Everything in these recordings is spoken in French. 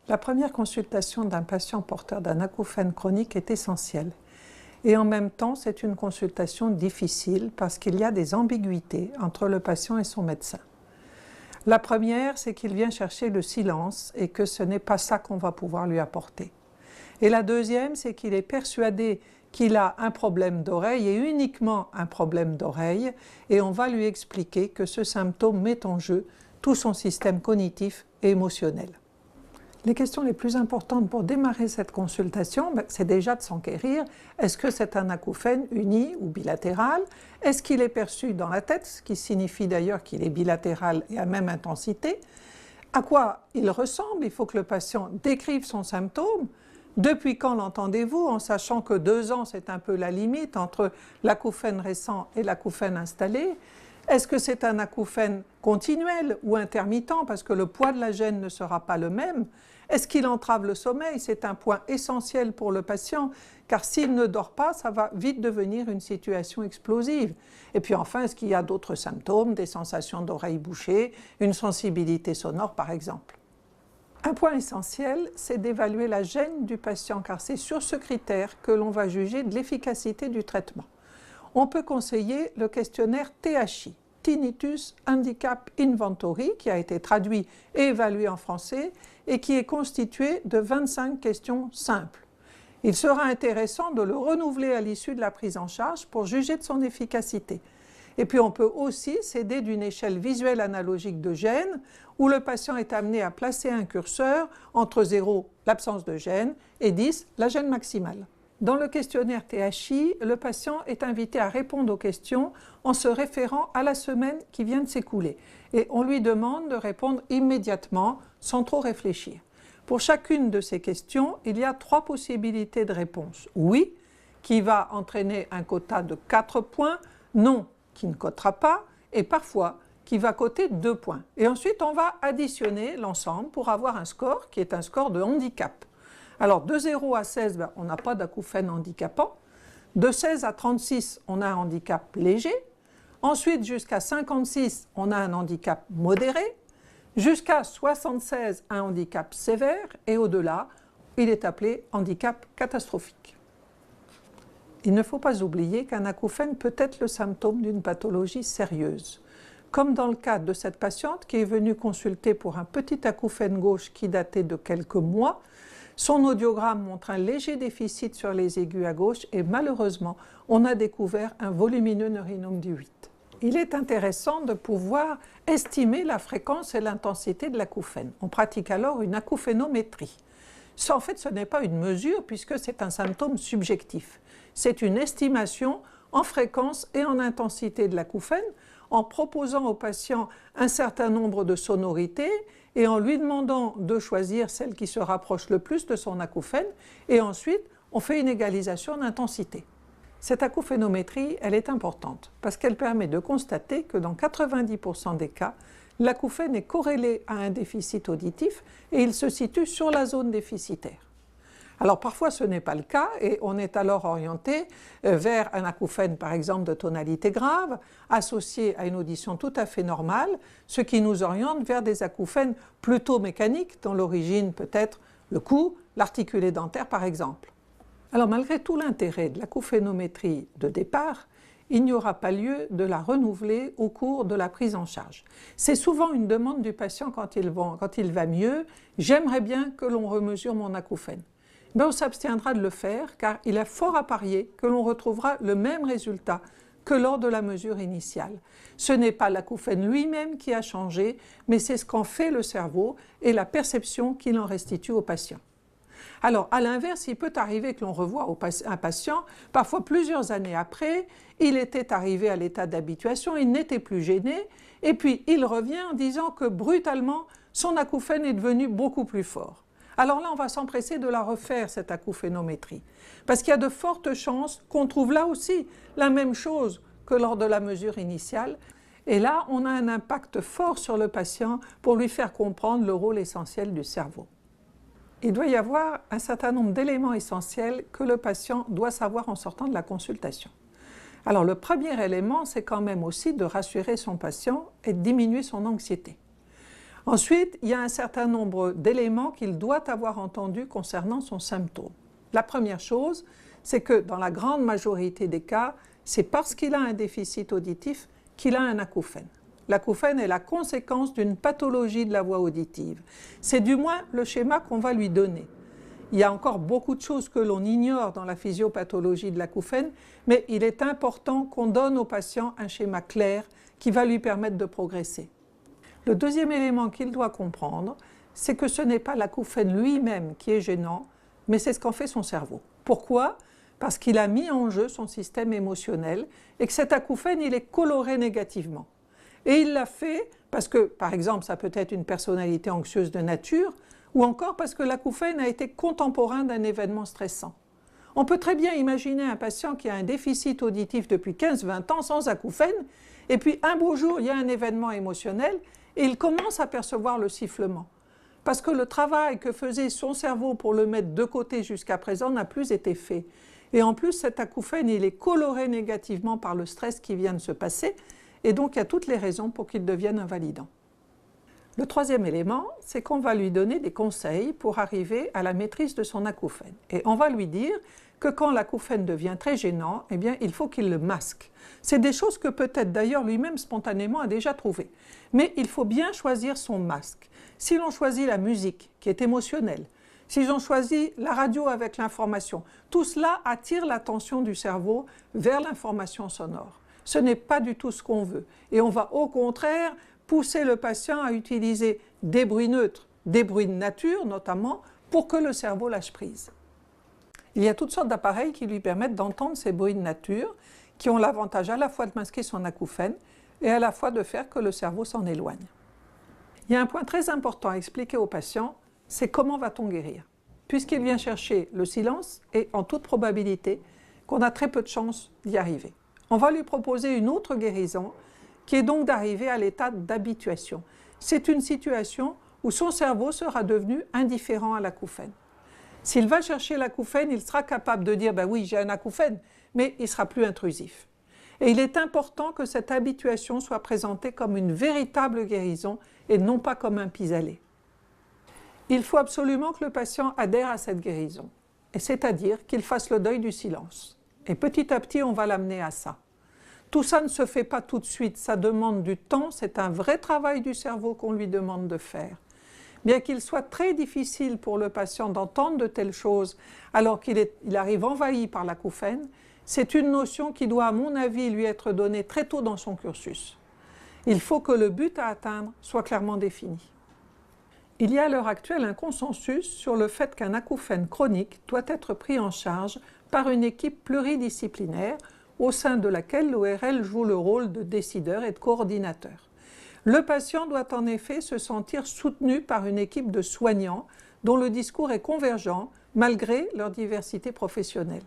La première consultation d'un patient porteur d'un acouphène chronique est essentielle. Et en même temps, c'est une consultation difficile parce qu'il y a des ambiguïtés entre le patient et son médecin. La première, c'est qu'il vient chercher le silence et que ce n'est pas ça qu'on va pouvoir lui apporter. Et la deuxième, c'est qu'il est persuadé qu'il a un problème d'oreille et uniquement un problème d'oreille, et on va lui expliquer que ce symptôme met en jeu tout son système cognitif et émotionnel. Les questions les plus importantes pour démarrer cette consultation, c'est déjà de s'enquérir. Est-ce que c'est un acouphène uni ou bilatéral? Est-ce qu'il est perçu dans la tête, ce qui signifie d'ailleurs qu'il est bilatéral et à même intensité? À quoi il ressemble? Il faut que le patient décrive son symptôme. Depuis quand l'entendez-vous? En sachant que 2 ans, c'est un peu la limite entre l'acouphène récent et l'acouphène installé. Est-ce que c'est un acouphène continuel ou intermittent parce que le poids de la gêne ne sera pas le même? Est-ce qu'il entrave le sommeil? C'est un point essentiel pour le patient, car s'il ne dort pas, ça va vite devenir une situation explosive. Et puis enfin, est-ce qu'il y a d'autres symptômes, des sensations d'oreilles bouchées, une sensibilité sonore par exemple? Un point essentiel, c'est d'évaluer la gêne du patient, car c'est sur ce critère que l'on va juger de l'efficacité du traitement. On peut conseiller le questionnaire THI, Tinnitus Handicap Inventory, qui a été traduit et évalué en français et qui est constitué de 25 questions simples. Il sera intéressant de le renouveler à l'issue de la prise en charge pour juger de son efficacité. Et puis on peut aussi s'aider d'une échelle visuelle analogique de gêne où le patient est amené à placer un curseur entre 0, l'absence de gêne, et 10, la gêne maximale. Dans le questionnaire THI, le patient est invité à répondre aux questions en se référant à la semaine qui vient de s'écouler. Et on lui demande de répondre immédiatement, sans trop réfléchir. Pour chacune de ces questions, il y a 3 possibilités de réponse. Oui, qui va entraîner un quota de 4 points. Non, qui ne cotera pas. Et parfois, qui va coter 2 points. Et ensuite, on va additionner l'ensemble pour avoir un score qui est un score de handicap. Alors, de 0 à 16, on n'a pas d'acouphène handicapant. De 16 à 36, on a un handicap léger. Ensuite, jusqu'à 56, on a un handicap modéré. Jusqu'à 76, un handicap sévère. Et au-delà, il est appelé handicap catastrophique. Il ne faut pas oublier qu'un acouphène peut être le symptôme d'une pathologie sérieuse. Comme dans le cas de cette patiente qui est venue consulter pour un petit acouphène gauche qui datait de quelques mois. Son audiogramme montre un léger déficit sur les aigus à gauche et malheureusement, on a découvert un volumineux neurinome du 8. Il est intéressant de pouvoir estimer la fréquence et l'intensité de l'acouphène. On pratique alors une acouphénométrie. Ça, en fait, ce n'est pas une mesure puisque c'est un symptôme subjectif. C'est une estimation en fréquence et en intensité de l'acouphène en proposant au patient un certain nombre de sonorités et en lui demandant de choisir celle qui se rapproche le plus de son acouphène, et ensuite on fait une égalisation d'intensité. Cette acouphénométrie, elle est importante parce qu'elle permet de constater que dans 90% des cas, l'acouphène est corrélé à un déficit auditif et il se situe sur la zone déficitaire. Alors parfois ce n'est pas le cas et on est alors orienté vers un acouphène par exemple de tonalité grave associé à une audition tout à fait normale, ce qui nous oriente vers des acouphènes plutôt mécaniques dont l'origine peut être le cou, l'articulé dentaire par exemple. Alors malgré tout l'intérêt de l'acouphénométrie de départ, il n'y aura pas lieu de la renouveler au cours de la prise en charge. C'est souvent une demande du patient quand il va mieux, « j'aimerais bien que l'on remesure mon acouphène ». On s'abstiendra de le faire car il est fort à parier que l'on retrouvera le même résultat que lors de la mesure initiale. Ce n'est pas l'acouphène lui-même qui a changé, mais c'est ce qu'en fait le cerveau et la perception qu'il en restitue au patient. Alors, à l'inverse, il peut arriver que l'on revoie un patient, parfois plusieurs années après, il était arrivé à l'état d'habituation, il n'était plus gêné, et puis il revient en disant que brutalement, son acouphène est devenu beaucoup plus fort. Alors là, on va s'empresser de la refaire, cette acouphénométrie, parce qu'il y a de fortes chances qu'on trouve là aussi la même chose que lors de la mesure initiale. Et là, on a un impact fort sur le patient pour lui faire comprendre le rôle essentiel du cerveau. Il doit y avoir un certain nombre d'éléments essentiels que le patient doit savoir en sortant de la consultation. Alors le premier élément, c'est quand même aussi de rassurer son patient et de diminuer son anxiété. Ensuite, il y a un certain nombre d'éléments qu'il doit avoir entendus concernant son symptôme. La première chose, c'est que dans la grande majorité des cas, c'est parce qu'il a un déficit auditif qu'il a un acouphène. L'acouphène est la conséquence d'une pathologie de la voie auditive. C'est du moins le schéma qu'on va lui donner. Il y a encore beaucoup de choses que l'on ignore dans la physiopathologie de l'acouphène, mais il est important qu'on donne au patient un schéma clair qui va lui permettre de progresser. Le deuxième élément qu'il doit comprendre, c'est que ce n'est pas l'acouphène lui-même qui est gênant, mais c'est ce qu'en fait son cerveau. Pourquoi ? Parce qu'il a mis en jeu son système émotionnel et que cet acouphène, il est coloré négativement. Et il l'a fait parce que, par exemple, ça peut être une personnalité anxieuse de nature, ou encore parce que l'acouphène a été contemporain d'un événement stressant. On peut très bien imaginer un patient qui a un déficit auditif depuis 15-20 ans sans acouphène, et puis un beau jour, il y a un événement émotionnel, et il commence à percevoir le sifflement. Parce que le travail que faisait son cerveau pour le mettre de côté jusqu'à présent n'a plus été fait. Et en plus, cet acouphène, il est coloré négativement par le stress qui vient de se passer, et donc il y a toutes les raisons pour qu'il devienne invalidant. Le troisième élément, c'est qu'on va lui donner des conseils pour arriver à la maîtrise de son acouphène. Et on va lui dire que quand l'acouphène devient très gênant, eh bien, il faut qu'il le masque. C'est des choses que peut-être d'ailleurs lui-même spontanément a déjà trouvées. Mais il faut bien choisir son masque. Si l'on choisit la musique, qui est émotionnelle, si l'on choisit la radio avec l'information, tout cela attire l'attention du cerveau vers l'information sonore. Ce n'est pas du tout ce qu'on veut. Et on va au contraire pousser le patient à utiliser des bruits neutres, des bruits de nature notamment, pour que le cerveau lâche prise. Il y a toutes sortes d'appareils qui lui permettent d'entendre ces bruits de nature, qui ont l'avantage à la fois de masquer son acouphène et à la fois de faire que le cerveau s'en éloigne. Il y a un point très important à expliquer au patient, c'est comment va-t-on guérir ? Puisqu'il vient chercher le silence et en toute probabilité qu'on a très peu de chances d'y arriver. On va lui proposer une autre guérison qui est donc d'arriver à l'état d'habituation. C'est une situation où son cerveau sera devenu indifférent à l'acouphène. S'il va chercher l'acouphène, il sera capable de dire « ben oui, j'ai un acouphène », mais il sera plus intrusif. Et il est important que cette habituation soit présentée comme une véritable guérison et non pas comme un pis-aller. Il faut absolument que le patient adhère à cette guérison, et c'est-à-dire qu'il fasse le deuil du silence. Et petit à petit, on va l'amener à ça. Tout ça ne se fait pas tout de suite, ça demande du temps, c'est un vrai travail du cerveau qu'on lui demande de faire. Bien qu'il soit très difficile pour le patient d'entendre de telles choses alors qu'il arrive envahi par l'acouphène, c'est une notion qui doit, à mon avis, lui être donnée très tôt dans son cursus. Il faut que le but à atteindre soit clairement défini. Il y a à l'heure actuelle un consensus sur le fait qu'un acouphène chronique doit être pris en charge par une équipe pluridisciplinaire au sein de laquelle l'ORL joue le rôle de décideur et de coordinateur. Le patient doit en effet se sentir soutenu par une équipe de soignants dont le discours est convergent malgré leur diversité professionnelle.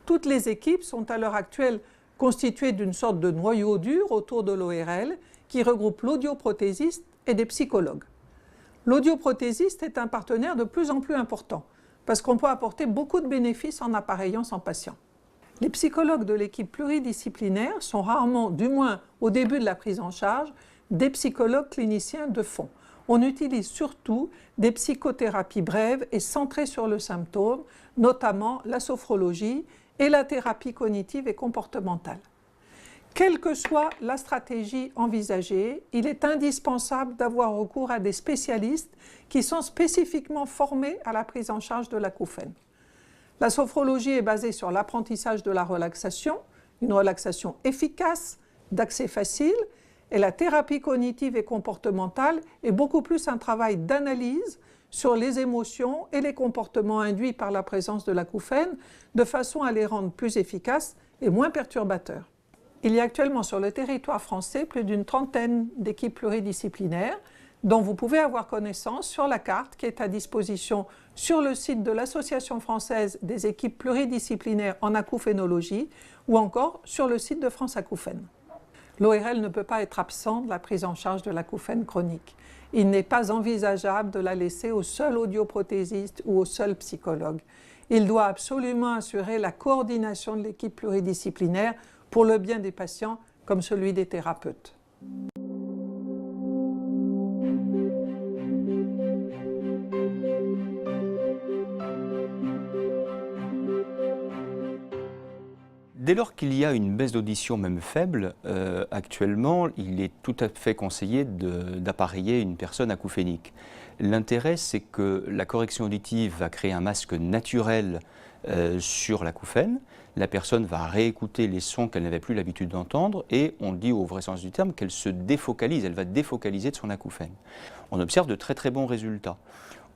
Toutes les équipes sont à l'heure actuelle constituées d'une sorte de noyau dur autour de l'ORL qui regroupe l'audioprothésiste et des psychologues. L'audioprothésiste est un partenaire de plus en plus important parce qu'on peut apporter beaucoup de bénéfices en appareillant son patient. Les psychologues de l'équipe pluridisciplinaire sont rarement, du moins au début de la prise en charge, des psychologues cliniciens de fond. On utilise surtout des psychothérapies brèves et centrées sur le symptôme, notamment la sophrologie et la thérapie cognitive et comportementale. Quelle que soit la stratégie envisagée, il est indispensable d'avoir recours à des spécialistes qui sont spécifiquement formés à la prise en charge de l'acouphène. La sophrologie est basée sur l'apprentissage de la relaxation, une relaxation efficace, d'accès facile, et la thérapie cognitive et comportementale est beaucoup plus un travail d'analyse sur les émotions et les comportements induits par la présence de l'acouphène, de façon à les rendre plus efficaces et moins perturbateurs. Il y a actuellement sur le territoire français plus d'une trentaine d'équipes pluridisciplinaires dont vous pouvez avoir connaissance sur la carte qui est à disposition sur le site de l'Association française des équipes pluridisciplinaires en acouphénologie ou encore sur le site de France Acouphène. L'ORL ne peut pas être absent de la prise en charge de l'acouphène chronique. Il n'est pas envisageable de la laisser au seul audioprothésiste ou au seul psychologue. Il doit absolument assurer la coordination de l'équipe pluridisciplinaire pour le bien des patients comme celui des thérapeutes. Dès lors qu'il y a une baisse d'audition même faible, actuellement, il est tout à fait conseillé d'appareiller une personne acouphénique. L'intérêt, c'est que la correction auditive va créer un masque naturel sur l'acouphène. La personne va réécouter les sons qu'elle n'avait plus l'habitude d'entendre et on dit au vrai sens du terme qu'elle se défocalise, elle va défocaliser de son acouphène. On observe de très très bons résultats.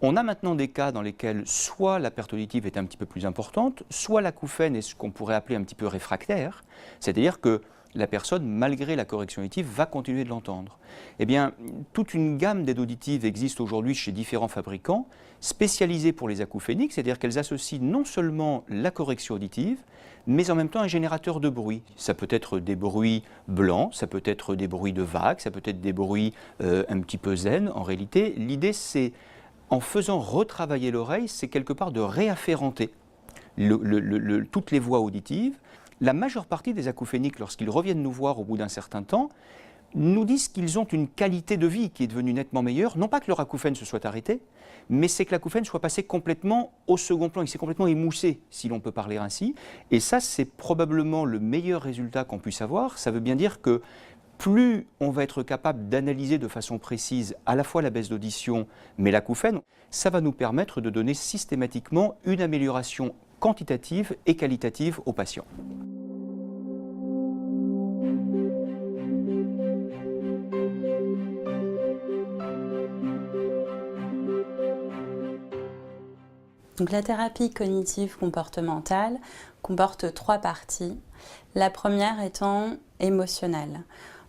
On a maintenant des cas dans lesquels soit la perte auditive est un petit peu plus importante, soit l'acouphène est ce qu'on pourrait appeler un petit peu réfractaire, c'est-à-dire que la personne, malgré la correction auditive, va continuer de l'entendre. Eh bien, toute une gamme d'aides auditives existe aujourd'hui chez différents fabricants, spécialisées pour les acouphéniques, c'est-à-dire qu'elles associent non seulement la correction auditive, mais en même temps un générateur de bruit. Ça peut être des bruits blancs, ça peut être des bruits de vagues, ça peut être des bruits un petit peu zen. En réalité, l'idée c'est, en faisant retravailler l'oreille, c'est quelque part de réafférenter toutes les voies auditives. La majeure partie des acouphéniques, lorsqu'ils reviennent nous voir au bout d'un certain temps, nous disent qu'ils ont une qualité de vie qui est devenue nettement meilleure. Non pas que leur acouphène se soit arrêté, mais c'est que l'acouphène soit passé complètement au second plan. Il s'est complètement émoussé, si l'on peut parler ainsi. Et ça, c'est probablement le meilleur résultat qu'on puisse avoir. Ça veut bien dire que plus on va être capable d'analyser de façon précise à la fois la baisse d'audition, mais l'acouphène, ça va nous permettre de donner systématiquement une amélioration quantitative et qualitative aux patients. Donc, la thérapie cognitive comportementale comporte 3 parties. La première étant émotionnelle.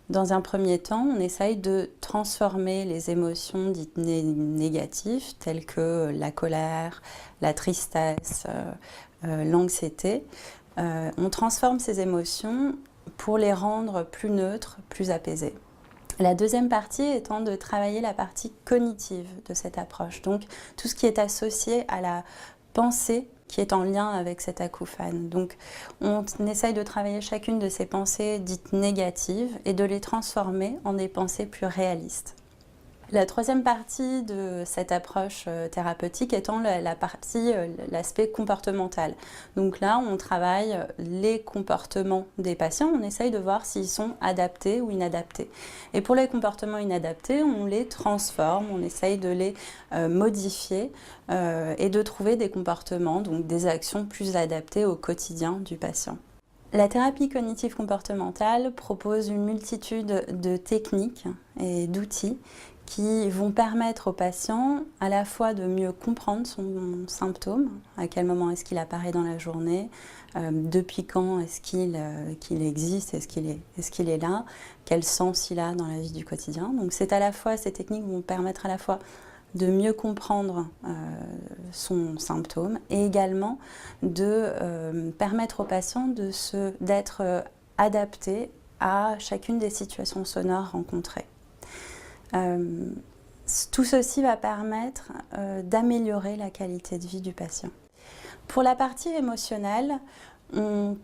Dans un premier temps, on essaye de transformer les émotions dites négatives, telles que la colère, la tristesse, l'anxiété. On transforme ces émotions pour les rendre plus neutres, plus apaisées. La deuxième partie étant de travailler la partie cognitive de cette approche, donc tout ce qui est associé à la pensée qui est en lien avec cet acouphène. Donc on essaye de travailler chacune de ces pensées dites négatives et de les transformer en des pensées plus réalistes. La troisième partie de cette approche thérapeutique étant l'aspect comportemental. Donc là, on travaille les comportements des patients, on essaye de voir s'ils sont adaptés ou inadaptés. Et pour les comportements inadaptés, on les transforme, on essaye de les modifier et de trouver des comportements, donc des actions plus adaptées au quotidien du patient. La thérapie cognitive comportementale propose une multitude de techniques et d'outils qui vont permettre au patient à la fois de mieux comprendre son symptôme, à quel moment est-ce qu'il apparaît dans la journée, depuis quand est-ce qu'il existe, est-ce qu'il est là, quel sens il a dans la vie du quotidien. Donc c'est à la fois, ces techniques vont permettre à la fois de mieux comprendre son symptôme et également de permettre au patient d'être adapté à chacune des situations sonores rencontrées. Tout ceci va permettre d'améliorer la qualité de vie du patient. Pour la partie émotionnelle, on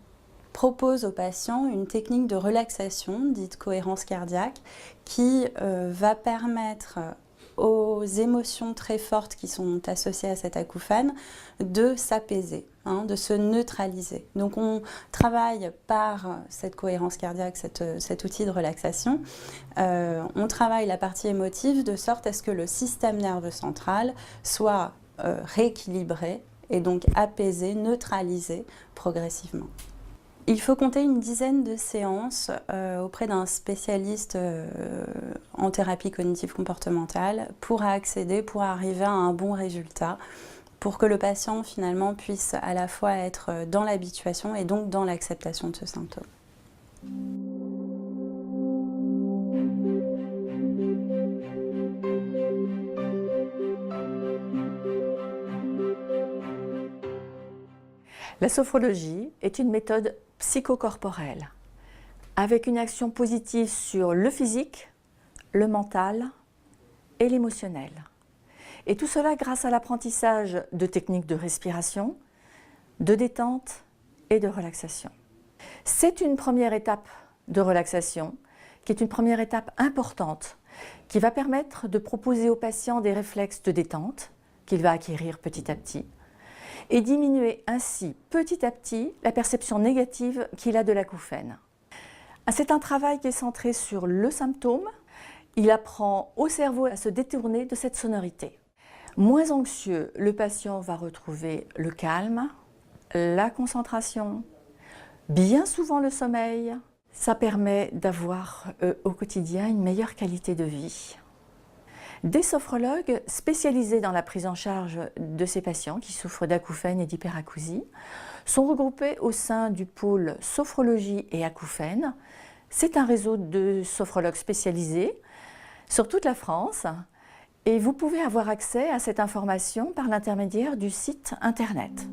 propose au patient une technique de relaxation, dite cohérence cardiaque, qui va permettre aux émotions très fortes qui sont associées à cet acouphène de s'apaiser, de se neutraliser. Donc on travaille par cette cohérence cardiaque, cet outil de relaxation, on travaille la partie émotive de sorte à ce que le système nerveux central soit rééquilibré et donc apaisé, neutralisé progressivement. Il faut compter une dizaine de séances auprès d'un spécialiste en thérapie cognitive comportementale pour arriver à un bon résultat, pour que le patient finalement puisse à la fois être dans l'habituation et donc dans l'acceptation de ce symptôme. La sophrologie est une méthode psychocorporelle avec une action positive sur le physique, le mental et l'émotionnel. Et tout cela grâce à l'apprentissage de techniques de respiration, de détente et de relaxation. C'est une première étape de relaxation qui est une première étape importante qui va permettre de proposer au patient des réflexes de détente qu'il va acquérir petit à petit et diminuer ainsi petit à petit la perception négative qu'il a de l'acouphène. C'est un travail qui est centré sur le symptôme. Il apprend au cerveau à se détourner de cette sonorité. Moins anxieux, le patient va retrouver le calme, la concentration, bien souvent le sommeil. Ça permet d'avoir au quotidien une meilleure qualité de vie. Des sophrologues spécialisés dans la prise en charge de ces patients qui souffrent d'acouphènes et d'hyperacousie sont regroupés au sein du pôle sophrologie et acouphènes. C'est un réseau de sophrologues spécialisés sur toute la France et vous pouvez avoir accès à cette information par l'intermédiaire du site internet.